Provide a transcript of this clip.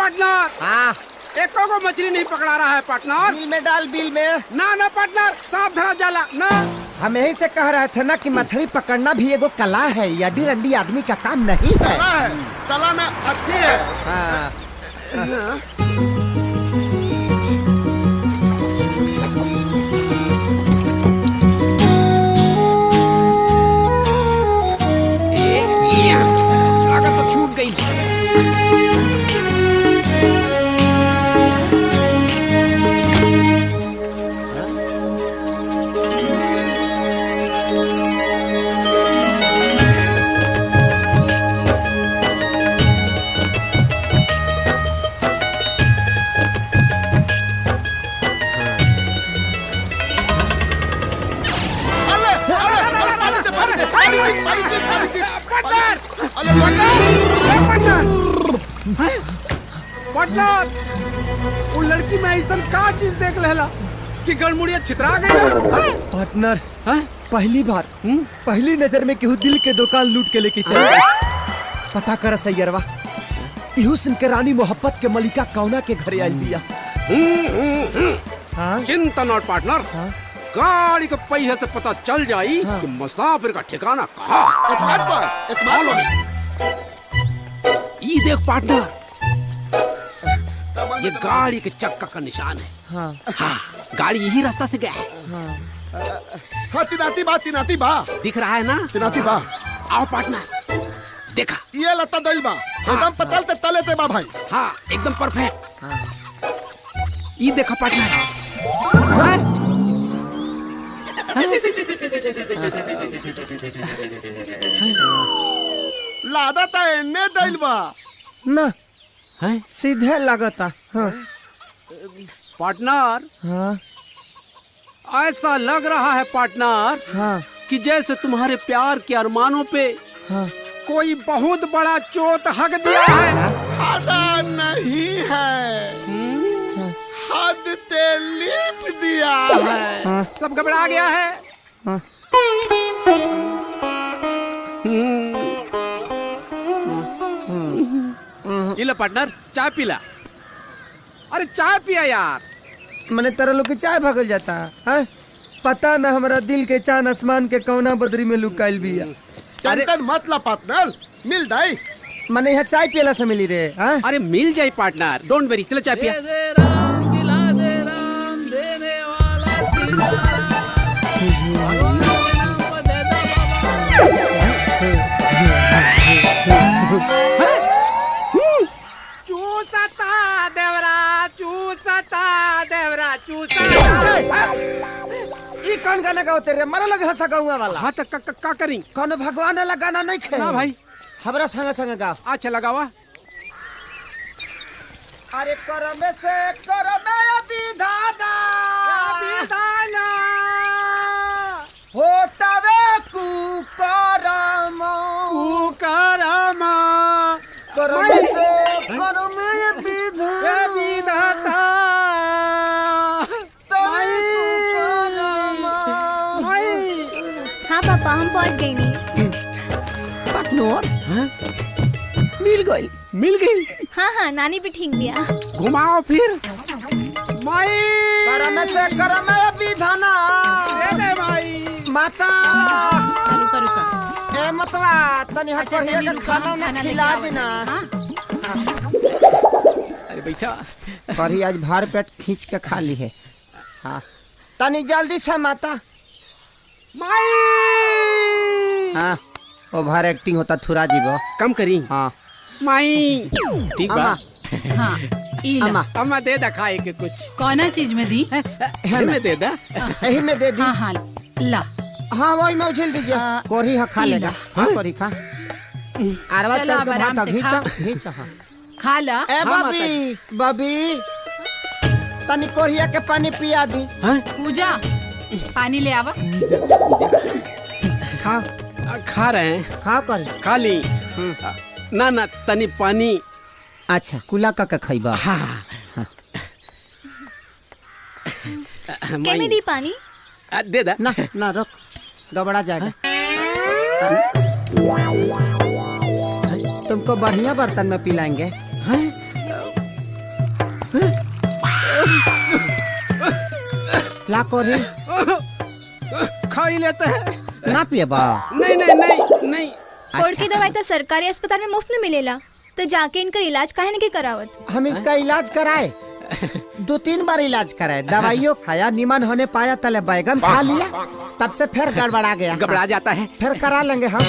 Partner. हाँ, एको को मछली नहीं पकड़ा रहा है पार्टनर। बिल में डाल, बिल में। ना पार्टनर, सांप धरा जाला ना। हम यही से कह रहे थे ना कि मछली पकड़ना भी एगो कला है, यडी रंडी आदमी का काम नहीं है। कला है, कला में अति है। हाँ। लागत तो छूट गई। पार्टनर, वो लड़की में ऐसा का चीज देख लेला कि गलमुड़िया छितरा गई। पार्टनर, पहली बार पहली नजर में केहू दिल के दुकान लूट के लेके चल गई। पता कर सैयरवा, इहू सुन के रानी मोहब्बत के मलिका कौना के घरे आई बिया। चिंता नॉट पार्टनर, गाड़ी के पहिए से पता चल जाई कि मुसाफिर का ठिकाना कहाँ। ये देख पार्टनर, ये गाड़ी के चक्का का निशान है। हाँ, गाड़ी यही रास्ता से गया है। हाँ, तिनाती बा दिख रहा है ना? तिनाती बा। आओ पार्टनर, देखा ये लता दई बा, एकदम पतल ते तले ते बा भाई। हाँ, एकदम परफेक्ट। ये देखा पार्टनर, लादा ता एन्ने दईल बा ना है सीधे लगता। हाँ। पार्टनर, हाँ। ऐसा लग रहा है पार्टनर, हाँ। कि जैसे तुम्हारे प्यार के अरमानों पे हाँ। कोई बहुत बड़ा चोट हक दिया है। आदा नहीं है, हद ते लीप दिया है। सब घबरा गया है। हाँ। ये लो पार्टनर, चाय पीला। अरे चाय पिया यार। मैंने तेरा लोग के चाय भागल जाता है। पता न हमारा दिल के चांद आसमान के कौना बदरी में लुकाइल बिया। टेंशन मत ला पार्टनर, मिल जाई। मैंने यहाँ चाय पियला से मिली रे। हाँ? अरे मिल जाए पार्टनर, डोंट वेरी, चलो चाय पिया। चूसता देवरा चूसता। ई कौन गाना गाओ तेरे? मरा लगे हंसा गाऊंगा वाला। हाँ, तो का करी? कौन भगवान वाला गाना नहीं खे? ना भाई, हमरा संग संग गाओ। अच्छा लगावा। अरे करमे से करमे विधाना होतवे कुकरम करमे से करमे विधाता। हाँ पापा, हम पहुँच गए नहीं। पार्टनर, मिल गई। हाँ, नानी भी ठीक दिया। घुमाओ फिर। माई करमे से करमे विधाना दे माई। माता रुका। ए मतवा तनी हाथ पर ये खाना ना खिला देना। अरे बैठा। करी आज भार पेट खींच के खा ली है। हाँ, तनी जल्दी से माता। माई। हाँ, ओवर एक्टिंग होता थुरा जीवो। कम करी। हाँ माई ठीक बा। हाँ, इला। अम्मा दे दा खाए के कुछ। कौना चीज में दी? में दे दा। यही में दे दी। हाँ हाँ, ला। हाँ, वही में उछल दीजिए। कोरी हा खा लेगा। हाँ, कोरी खा। आरवा चलो, चल अब के आराम भात से खा। घींचा। हाँ। खा ला। ए बबी तनी कोरिया के पानी पिया दी। पूजा, पानी ले आवा। खा खा रहे हैं। खा कर खा ली। ना तनी पानी। अच्छा, कुला का खइबा। हाँ। कैमे दी पानी? दे दा। ना रुक, गबड़ा जाएगा। तुमको बढ़िया बर्तन में पिलाएंगे। ला कोरी खा ही लेते हैं। ना पिए बा। नहीं नहीं नहीं नहीं। कोड़ की दवाई तो सरकारी अस्पताल में मुफ्त में मिलेला, तो जाके इनका इलाज काहे नहीं करावत। हम इसका इलाज कराए, 2-3 बार इलाज कराए, दवाइयों खाया, निमन होने पाया, तले बैगन खा लिया, तब से फिर गड़बड़ा गया। घबरा जाता है। फिर करा लेंगे हम।